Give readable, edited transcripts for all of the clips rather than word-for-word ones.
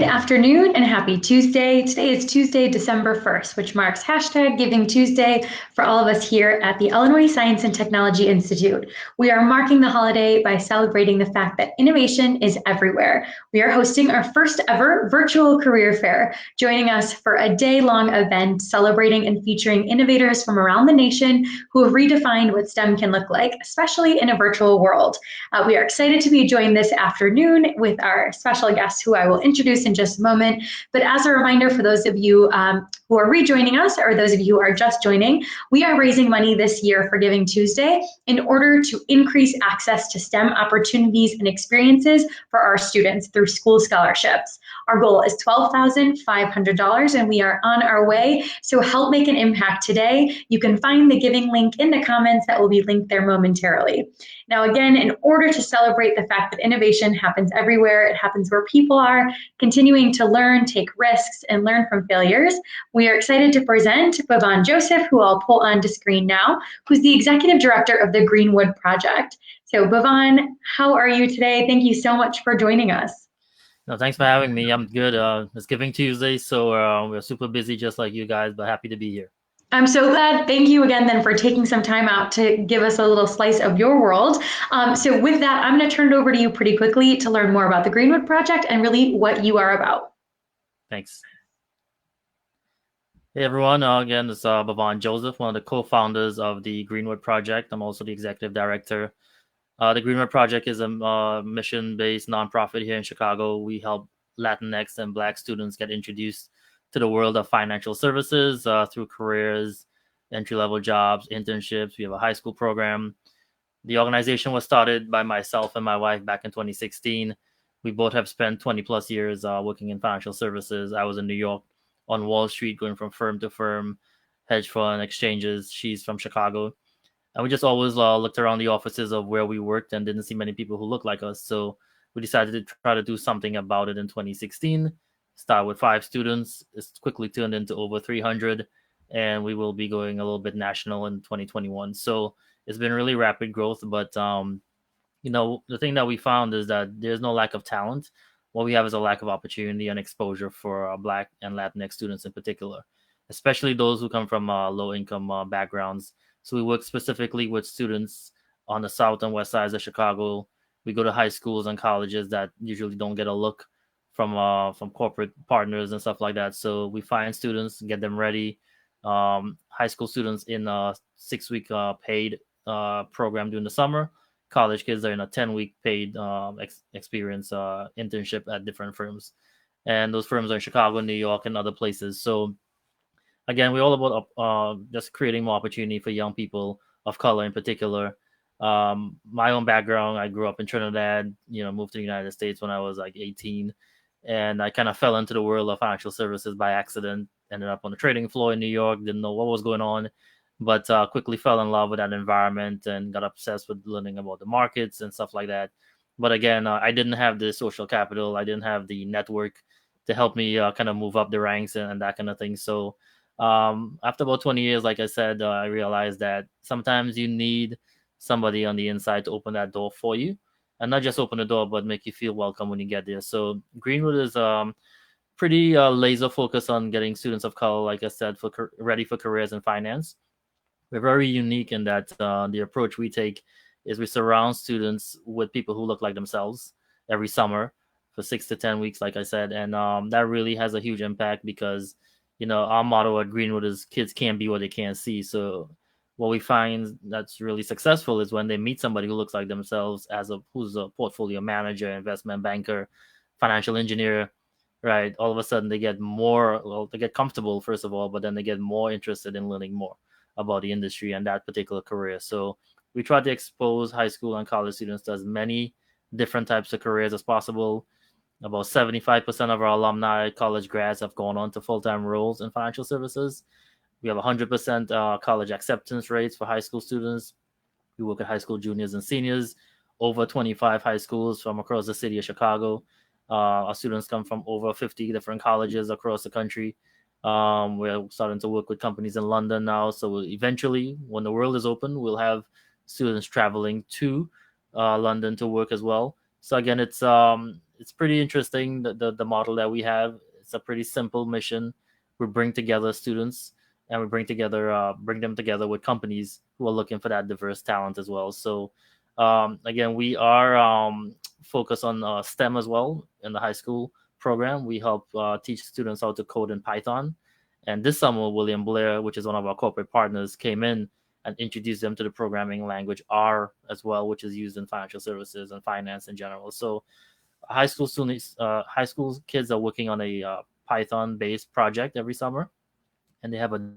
afternoon and happy Tuesday. Today is Tuesday, December 1st, which marks hashtag Giving Tuesday for all of us here at the Illinois Science and Technology Institute. We are marking the holiday by celebrating the fact that innovation is everywhere. We are hosting our first ever virtual career fair, joining us for a day-long event celebrating and featuring innovators from around the nation who have redefined what STEM can look like, especially in a virtual world. We are excited to be joined this afternoon with our special guest, who I will introduce in just a moment. But as a reminder for those of you who are rejoining us, or those of you who are just joining, we are raising money this year for Giving Tuesday in order to increase access to STEM opportunities and experiences for our students through school scholarships. Our goal is $12,500 and we are on our way. So help make an impact today. You can find the giving link in the comments that will be linked there momentarily. Now, again, in order to celebrate the fact that innovation happens everywhere, it happens where people are, continuing to learn, take risks, and learn from failures, we are excited to present Bevon Joseph, who I'll pull onto screen now, who's the Executive Director of the Greenwood Project. So Bevon, how are you today? Thank you so much for joining us. No, thanks for having me. I'm good. It's Giving Tuesday, so we're super busy just like you guys, but happy to be here. I'm so glad. Thank you again then for taking some time out to give us a little slice of your world. So with that, I'm going to turn it over to you pretty quickly to learn more about the Greenwood Project and really what you are about. Thanks. Hey everyone, again, this is Bevon Joseph, one of the co-founders of the Greenwood Project. I'm also the executive director. The Greenwood Project is a mission-based nonprofit here in Chicago. We help Latinx and Black students get introduced to the world of financial services through careers, entry-level jobs, internships. We have a high school program. The organization was started by myself and my wife back in 2016. We both have spent 20 plus years working in financial services. I was in New York on Wall Street, going from firm to firm, hedge fund exchanges. She's from Chicago. And we just always looked around the offices of where we worked and didn't see many people who looked like us. So we decided to try to do something about it in 2016. Start with 5 students. It's quickly turned into over 300. And we will be going a little bit national in 2021. So it's been really rapid growth. But, the thing that we found is that there's no lack of talent. What we have is a lack of opportunity and exposure for Black and Latinx students in particular, especially those who come from low-income backgrounds. So we work specifically with students on the south and west sides of Chicago. We go to high schools and colleges that usually don't get a look from corporate partners and stuff like that. So we find students, get them ready. High school students in a 6-week paid program during the summer. College kids are in a 10-week paid experience internship at different firms. And those firms are in Chicago, New York, and other places. So again, we're all about just creating more opportunity for young people of color in particular. My own background, I grew up in Trinidad, moved to the United States when I was like 18. And I kind of fell into the world of financial services by accident, ended up on the trading floor in New York, didn't know what was going on, but quickly fell in love with that environment and got obsessed with learning about the markets and stuff like that. But again, I didn't have the social capital. I didn't have the network to help me kind of move up the ranks and that kind of thing. So after about 20 years, like I said, I realized that sometimes you need somebody on the inside to open that door for you, and not just open the door, but make you feel welcome when you get there. So Greenwood is pretty laser focused on getting students of color, like I said, ready for careers in finance. We're very unique in that the approach we take is we surround students with people who look like themselves every summer for 6 to 10 weeks, like I said. And that really has a huge impact because, our motto at Greenwood is kids can't be what they can't see. So what we find that's really successful is when they meet somebody who looks like themselves who's a portfolio manager, investment banker, financial engineer, right? All of a sudden they get they get comfortable, first of all, but then they get more interested in learning more about the industry and that particular career. So we try to expose high school and college students to as many different types of careers as possible. About 75% of our alumni college grads have gone on to full-time roles in financial services. We have 100% college acceptance rates for high school students. We work at high school juniors and seniors, over 25 high schools from across the city of Chicago. Our students come from over 50 different colleges across the country. We're starting to work with companies in London now. So eventually, when the world is open, we'll have students traveling to London to work as well. So again, it's it's pretty interesting, the model that we have. It's a pretty simple mission. We bring together students, and we bring them together with companies who are looking for that diverse talent as well. So again, we are focused on STEM as well in the high school program. We help teach students how to code in Python. And this summer, William Blair, which is one of our corporate partners, came in and introduced them to the programming language R as well, which is used in financial services and finance in general. So high school kids are working on a Python-based project every summer, and they have a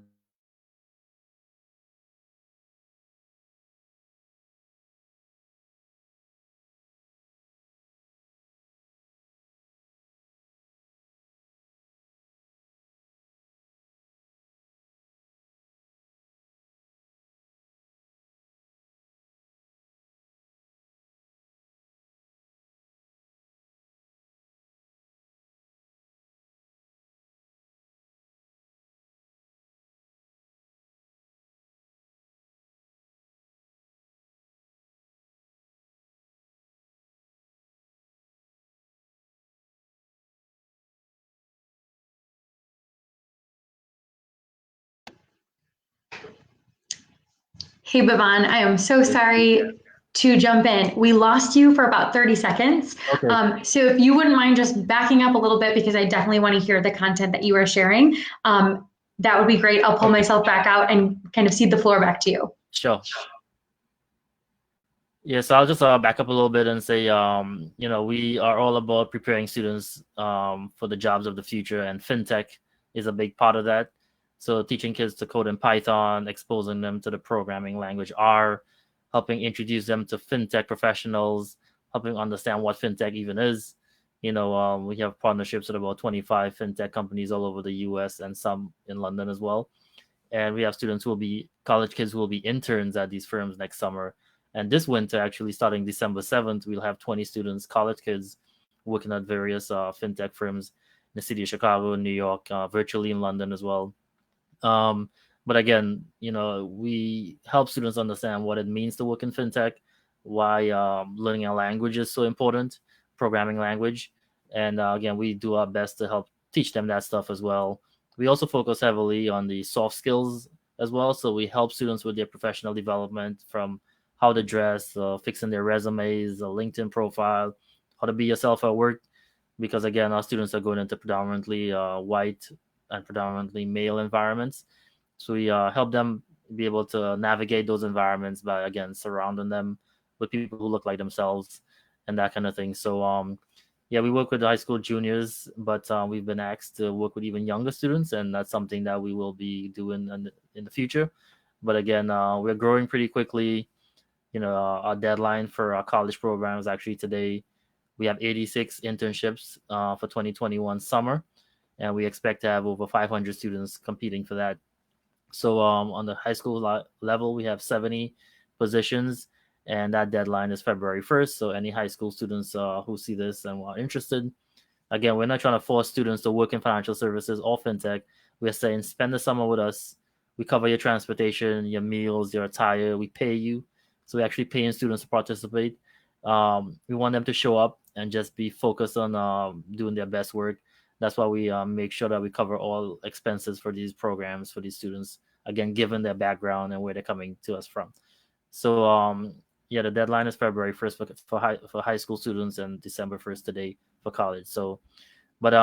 Hey, Bevon, I am so sorry to jump in. We lost you for about 30 seconds. Okay. So if you wouldn't mind just backing up a little bit, because I definitely want to hear the content that you are sharing, that would be great. I'll pull myself back out and kind of cede the floor back to you. Sure. Yeah, so I'll just back up a little bit and say, we are all about preparing students for the jobs of the future, and fintech is a big part of that. So teaching kids to code in Python, exposing them to the programming language R, helping introduce them to fintech professionals, helping understand what fintech even is. We have partnerships with about 25 fintech companies all over the U.S. and some in London as well. And we have students who will be college kids who will be interns at these firms next summer. And this winter, actually starting December 7th, we'll have 20 students, college kids, working at various fintech firms in the city of Chicago, New York, virtually in London as well. But again, we help students understand what it means to work in fintech, why learning a language is so important, programming language. And again, we do our best to help teach them that stuff as well. We also focus heavily on the soft skills as well. So we help students with their professional development, from how to dress, fixing their resumes, a LinkedIn profile, how to be yourself at work. Because again, our students are going into predominantly white and predominantly male environments. So we help them be able to navigate those environments by, again, surrounding them with people who look like themselves and that kind of thing. So yeah, we work with high school juniors, but we've been asked to work with even younger students, and that's something that we will be doing in the future. But again, we're growing pretty quickly. Our deadline for our college program is actually today. We have 86 internships for 2021 summer, and we expect to have over 500 students competing for that. So on the high school level, we have 70 positions, and that deadline is February 1st. So any high school students who see this and are interested, again, we're not trying to force students to work in financial services or fintech. We're saying spend the summer with us. We cover your transportation, your meals, your attire. We pay you. So we're actually paying students to participate. We want them to show up and just be focused on doing their best work. That's why we make sure that we cover all expenses for these programs for these students. Again, given their background and where they're coming to us from. So yeah, the deadline is February 1st for high school students, and December 1st today for college. So, but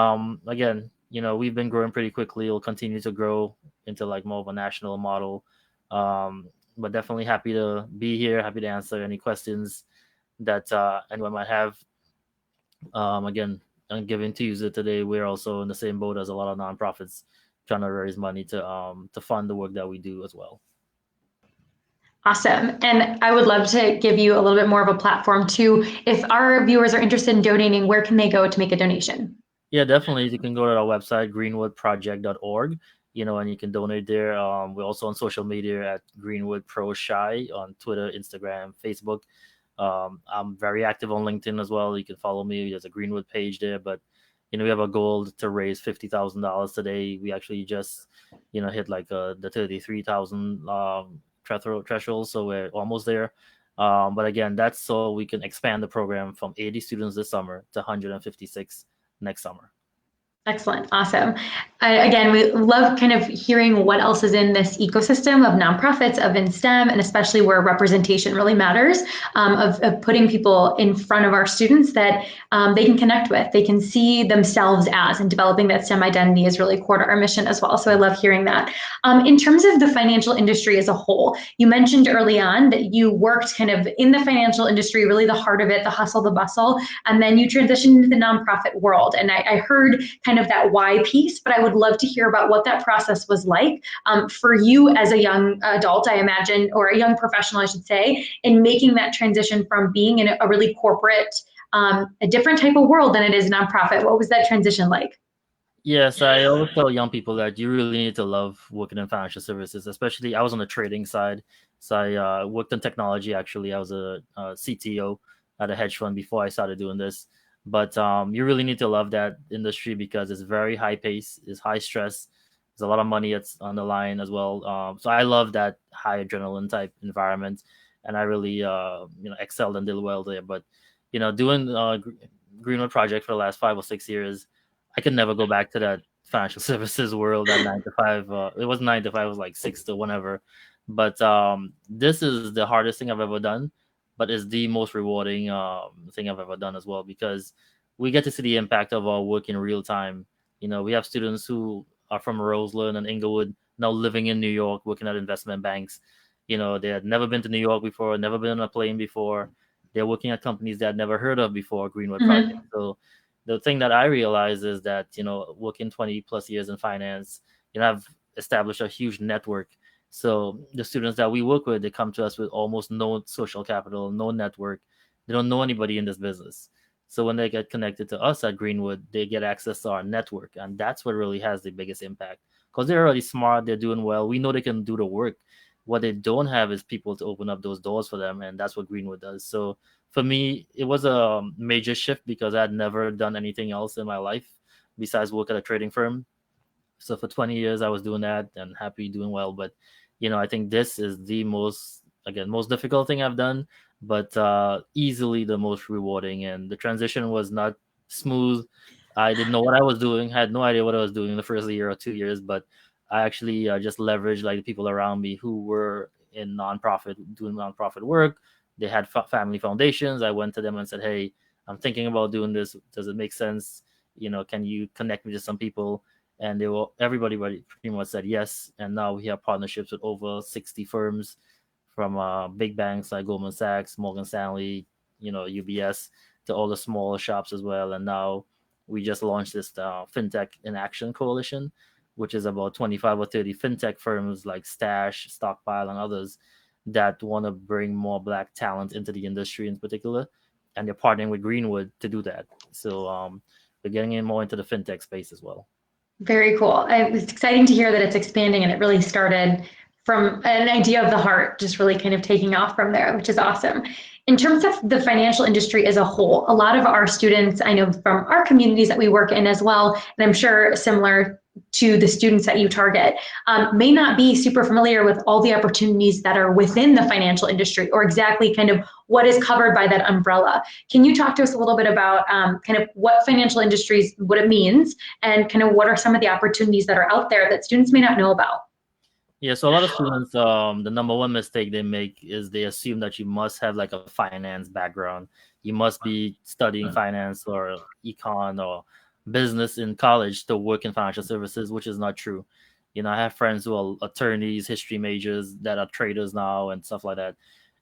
again, we've been growing pretty quickly. It'll continue to grow into like more of a national model. But definitely happy to be here. Happy to answer any questions that anyone might have. Again, on Giving Tuesday today, we're also in the same boat as a lot of nonprofits, trying to raise money to fund the work that we do as well. Awesome. And I would love to give you a little bit more of a platform too. If our viewers are interested in donating, where can they go to make a donation? Yeah, definitely. You can go to our website, greenwoodproject.org, and you can donate there. We're also on social media at Greenwood Pro Shy on Twitter, Instagram, Facebook. I'm very active on LinkedIn as well. You can follow me. There's a Greenwood page there. But, we have a goal to raise $50,000 today. We actually just, hit like the 33,000 threshold. So we're almost there. But again, that's so we can expand the program from 80 students this summer to 156 next summer. Excellent. Awesome. Again, we love kind of hearing what else is in this ecosystem of nonprofits, of in STEM, and especially where representation really matters, of putting people in front of our students that they can connect with, they can see themselves as, and developing that STEM identity is really core to our mission as well. So I love hearing that. In terms of the financial industry as a whole, you mentioned early on that you worked kind of in the financial industry, really the heart of it, the hustle, the bustle, and then you transitioned into the nonprofit world. And I heard kind of that why piece, but I would love to hear about what that process was like for you as a young adult, I imagine, or a young professional, I should say, in making that transition from being in a really corporate, a different type of world than it is nonprofit. What was that transition like? Yes, I always tell young people that you really need to love working in financial services, especially I was on the trading side. So I worked in technology, actually. I was a CTO at a hedge fund before I started doing this. But you really need to love that industry because it's very high pace, it's high stress. There's a lot of money that's on the line as well. So I love that high adrenaline type environment, and I really excelled and did well there. But doing Greenwood project for the last 5 or 6 years, I could never go back to that financial services world at 9 to 5. It wasn't 9 to 5; it was like 6 to whenever. But this is the hardest thing I've ever done, but it's the most rewarding thing I've ever done as well because we get to see the impact of our work in real time. We have students who are from Roseland and Inglewood now living in New York, working at investment banks. They had never been to New York before, never been on a plane before. They're working at companies they had never heard of before, Greenwood Project. Mm-hmm. So the thing that I realize is that, working 20 plus years in finance, I've established a huge network. So the students that we work with, they come to us with almost no social capital, no network. They don't know anybody in this business. So when they get connected to us at Greenwood, they get access to our network. And that's what really has the biggest impact because they're already smart. They're doing well. We know they can do the work. What they don't have is people to open up those doors for them. And that's what Greenwood does. So for me, it was a major shift because I had never done anything else in my life besides work at a trading firm. So for 20 years, I was doing that and happy doing well. But, I think this is the most difficult thing I've done, but easily the most rewarding. And the transition was not smooth. I didn't know what I was doing. Had no idea what I was doing in the first year or 2 years, but I actually just leveraged like the people around me who were in nonprofit, doing nonprofit work. They had family foundations. I went to them and said, "Hey, I'm thinking about doing this. Does it make sense? Can you connect me to some people?" And everybody pretty much said yes. And now we have partnerships with over 60 firms from big banks like Goldman Sachs, Morgan Stanley, UBS, to all the small shops as well. And now we just launched this FinTech in Action Coalition, which is about 25 or 30 fintech firms like Stash, Stockpile, and others that want to bring more Black talent into the industry in particular. And they're partnering with Greenwood to do that. So we're getting in more into the fintech space as well. Very cool. It's exciting to hear that it's expanding and it really started from an idea of the heart, just really kind of taking off from there, which is awesome. In terms of the financial industry as a whole, a lot of our students, I know from our communities that we work in as well, and I'm sure similar to the students that you target, may not be super familiar with all the opportunities that are within the financial industry or exactly kind of what is covered by that umbrella. Can you talk to us a little bit about kind of what financial industries, what it means, and kind of what are some of the opportunities that are out there that students may not know about? Yeah, so a lot of students, the number one mistake they make is they assume that you must have like a finance background. You must be studying finance or econ or business in college to work in financial services, which is not true. I have friends who are attorneys, history majors that are traders now and stuff like that.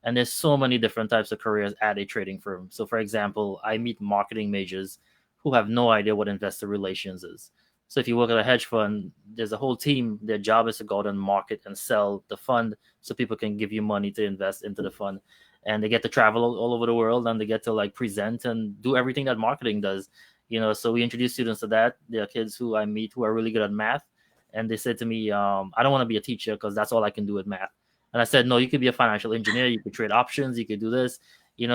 And there's so many different types of careers at a trading firm. So, for example, I meet marketing majors who have no idea what investor relations is. So if you work at a hedge fund, there's a whole team. Their job is to go out and market and sell the fund so people can give you money to invest into the fund. And they get to travel all over the world and they get to like present and do everything that marketing does. So we introduce students to that. There are kids who I meet who are really good at math. And they said to me, I don't want to be a teacher because that's all I can do with math. And I said, no, you could be a financial engineer. You could trade options. You could do this.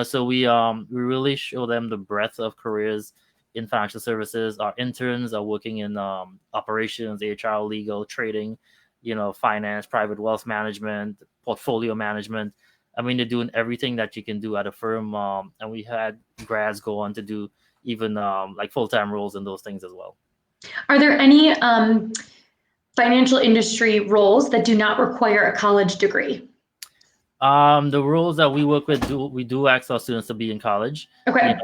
So we really show them the breadth of careers in financial services. Our interns are working in operations, HR, legal, trading, finance, private wealth management, portfolio management. I mean, they're doing everything that you can do at a firm, and we had grads go on to do even like full-time roles and those things as well. Are there any financial industry roles that do not require a college degree? The roles that we work with, we do ask our students to be in college. Okay.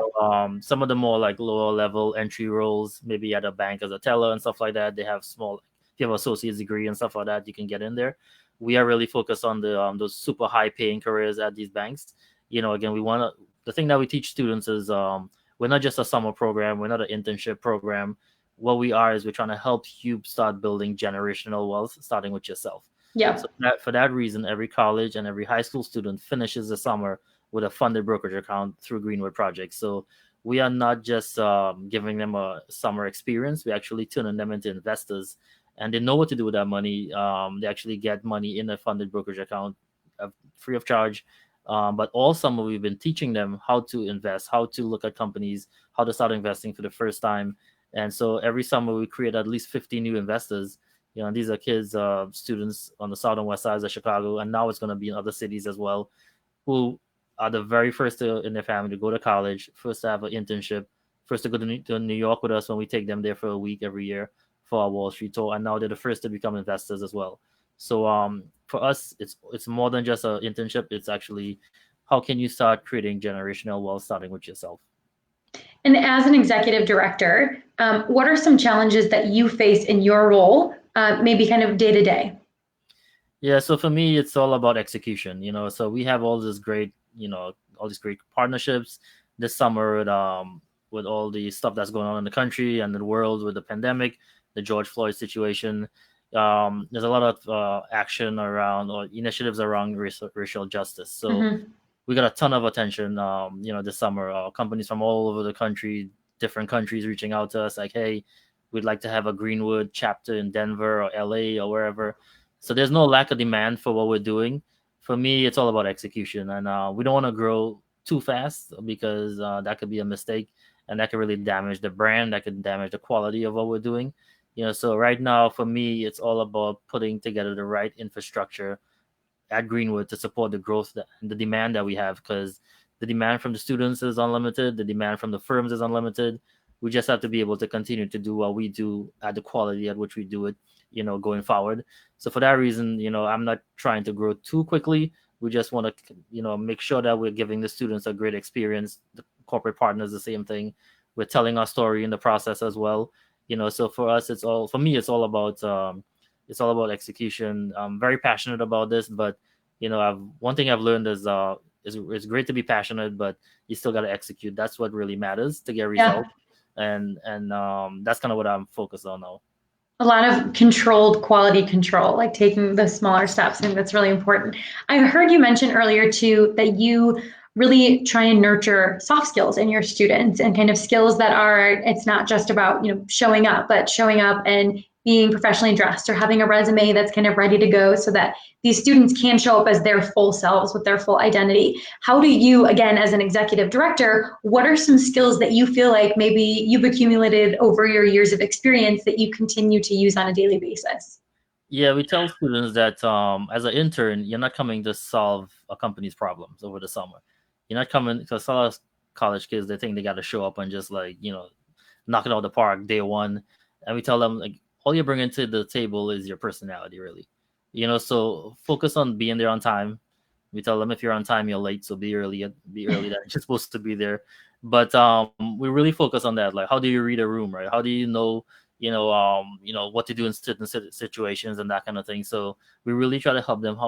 Some of the more like lower level entry roles, maybe at a bank as a teller and stuff like that. They have small, if you have an associate's degree and stuff like that, you can get in there. We are really focused on the those super high paying careers at these banks. Again, we want to. The thing that we teach students is we're not just a summer program. We're not an internship program. What we are is we're trying to help you start building generational wealth, starting with yourself. Yeah. So for that reason, every college and every high school student finishes the summer with a funded brokerage account through Greenwood Project. So we are not just giving them a summer experience. We're actually turning them into investors, and they know what to do with that money. They actually get money in a funded brokerage account free of charge. But all summer, we've been teaching them how to invest, how to look at companies, how to start investing for the first time. And so every summer, we create at least 50 new investors. These are kids, students on the south and west sides of Chicago, and now it's going to be in other cities as well, who are the very first in their family to go to college, first to have an internship, first to go to New York with us when we take them there for a week every year for our Wall Street tour, and now they're the first to become investors as well. So for us, it's more than just an internship. It's actually how can you start creating generational wealth starting with yourself. And as an executive director, what are some challenges that you face in your role, maybe kind of day to day? Yeah, so for me, it's all about execution. So we have all this great, all these great partnerships this summer with all the stuff that's going on in the country and the world with the pandemic, the George Floyd situation. There's a lot of action around or initiatives around racial justice. So we got a ton of attention, this summer. Companies from all over the country, different countries reaching out to us like, hey, we'd like to have a Greenwood chapter in Denver or LA or wherever. So there's no lack of demand for what we're doing. For me, it's all about execution. And we don't want to grow too fast because that could be a mistake and that could really damage the brand. That could damage the quality of what we're doing. So right now, for me, it's all about putting together the right infrastructure at Greenwood to support the growth and the demand that we have, because the demand from the students is unlimited, the demand from the firms is unlimited. We just have to be able to continue to do what we do at the quality at which we do it, going forward. So for that reason, I'm not trying to grow too quickly. We just want to, make sure that we're giving the students a great experience. The corporate partners, the same thing. We're telling our story in the process as well. So for us, it's all about execution. I'm very passionate about this, but one thing I've learned is it's great to be passionate, but you still got to execute. That's what really matters to get results. And that's kind of what I'm focused on now. A lot of controlled quality control, like taking the smaller steps. I think that's really important. I heard you mention earlier too that you really try and nurture soft skills in your students and kind of skills that are, it's not just about, showing up, but showing up and being professionally dressed or having a resume that's kind of ready to go so that these students can show up as their full selves with their full identity. How do you, again, as an executive director, what are some skills that you feel like maybe you've accumulated over your years of experience that you continue to use on a daily basis? Yeah, we tell students that as an intern, you're not coming to solve a company's problems over the summer. You're not coming, because a lot of college kids, they think they got to show up and just knock it out of the park day one. And we tell them all you're bringing to the table is your personality, really. So focus on being there on time. We tell them if you're on time, you're late, so be early. Be early that you're supposed to be there. But we really focus on that. Like, how do you read a room, right? How do you know, what to do in certain situations and that kind of thing. So we really try to help them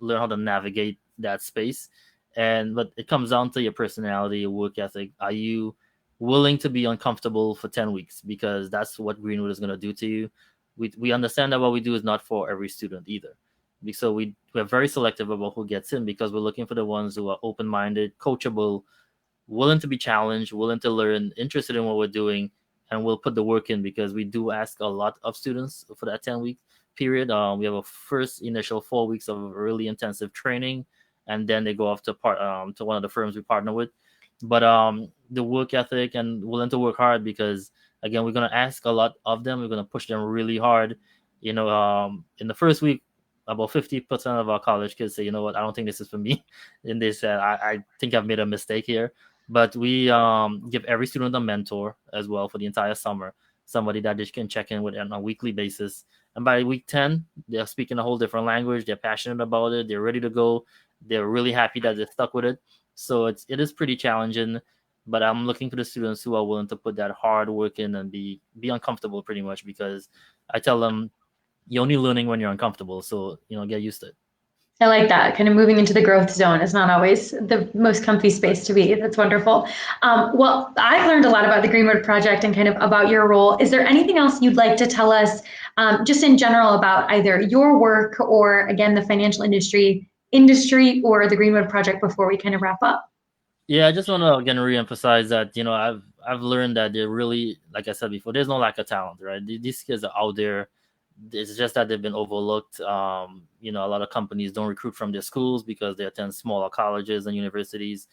learn how to navigate that space. But it comes down to your personality, your work ethic. Are you willing to be uncomfortable for 10 weeks? Because that's what Greenwood is going to do to you. We understand that what we do is not for every student either. So we're very selective about who gets in, because we're looking for the ones who are open-minded, coachable, willing to be challenged, willing to learn, interested in what we're doing, and we'll put the work in, because we do ask a lot of students for that 10-week period. We have a first initial 4 weeks of really intensive training, and then they go off to one of the firms we partner with. But the work ethic and willing to work hard, because again, we're going to ask a lot of them. We're going to push them really hard. In the first week, about 50% of our college kids say, you know what, I don't think this is for me. And they said, I think I've made a mistake here. But we give every student a mentor as well for the entire summer, somebody that they can check in with on a weekly basis. And by week 10, they're speaking a whole different language. They're passionate about it. They're ready to go. They're really happy that they're stuck with it. So it is pretty challenging, but I'm looking for the students who are willing to put that hard work in and be uncomfortable pretty much, because I tell them you're only learning when you're uncomfortable. So, get used to it. I like that. Kind of moving into the growth zone is not always the most comfy space to be. That's wonderful. Well, I've learned a lot about the Greenwood Project and kind of about your role. Is there anything else you'd like to tell us, just in general, about either your work or, again, the financial industry or the Greenwood Project before we kind of wrap up? Yeah, I just want to again reemphasize that I've learned that they're really, like I said before, there's no lack of talent, right? These kids are out there. It's just that they've been overlooked. A lot of companies don't recruit from their schools because they attend smaller colleges and universities.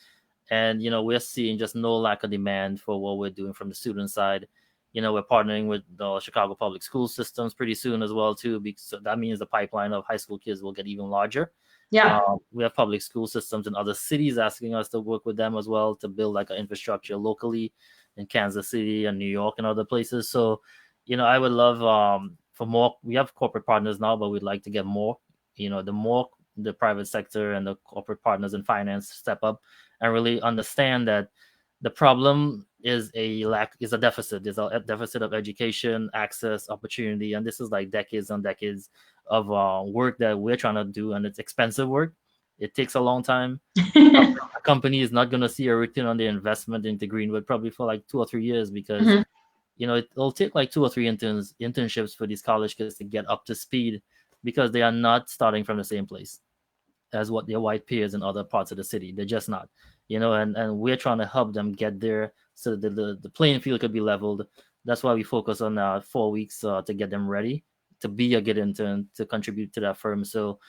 And, we're seeing just no lack of demand for what we're doing from the student side. We're partnering with the Chicago public school systems pretty soon as well, too, because that means the pipeline of high school kids will get even larger. Yeah. We have public school systems in other cities asking us to work with them as well to build like an infrastructure locally in Kansas City and New York and other places. So, I would love for more. We have corporate partners now, but we'd like to get more. The more the private sector and the corporate partners in finance step up and really understand that the problem is a deficit. There's a deficit of education, access, opportunity, and this is like decades and decades of work that we're trying to do, and it's expensive work. It takes a long time. A company is not going to see a return on their investment into Greenwood probably for like 2 or 3 years, because it'll take like 2 or 3 internships for these college kids to get up to speed, because they are not starting from the same place as what their white peers in other parts of the city. They're just not, and we're trying to help them get there so that the playing field could be leveled. That's why we focus on 4 weeks to get them ready to be a good intern, to contribute to that firm. So,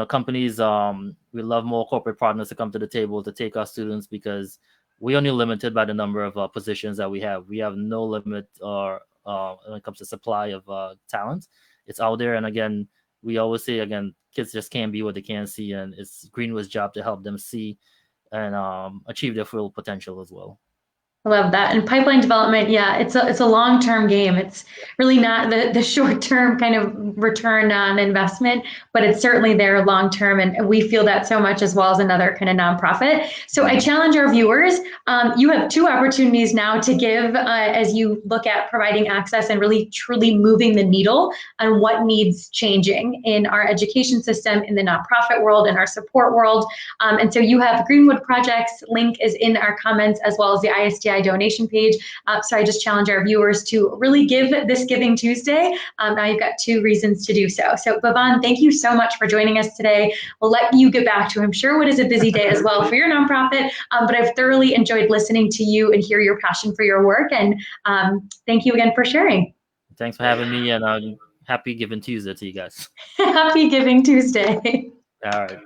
companies, we love more corporate partners to come to the table to take our students, because we're only limited by the number of positions that we have. We have no limit when it comes to supply of talent. It's out there. And again, we always say, kids just can't be what they can't see. And it's Greenwood's job to help them see and achieve their full potential as well. I love that. And pipeline development, yeah, it's a long-term game. It's really not the short-term kind of return on investment, but it's certainly there long-term. And we feel that so much, as well as another kind of nonprofit. So I challenge our viewers, you have 2 opportunities now to give as you look at providing access and really truly moving the needle on what needs changing in our education system, in the nonprofit world, in our support world. And so you have Greenwood Projects, link is in our comments, as well as the ISTC donation page. So I just challenge our viewers to really give this Giving Tuesday. Now you've got 2 reasons to do so. So Bevon, thank you so much for joining us today. We'll let you get back to, I'm sure, what is a busy day as well for your nonprofit, but I've thoroughly enjoyed listening to you and hear your passion for your work. And thank you again for sharing. Thanks for having me, and happy Giving Tuesday to you guys. Happy Giving Tuesday. All right.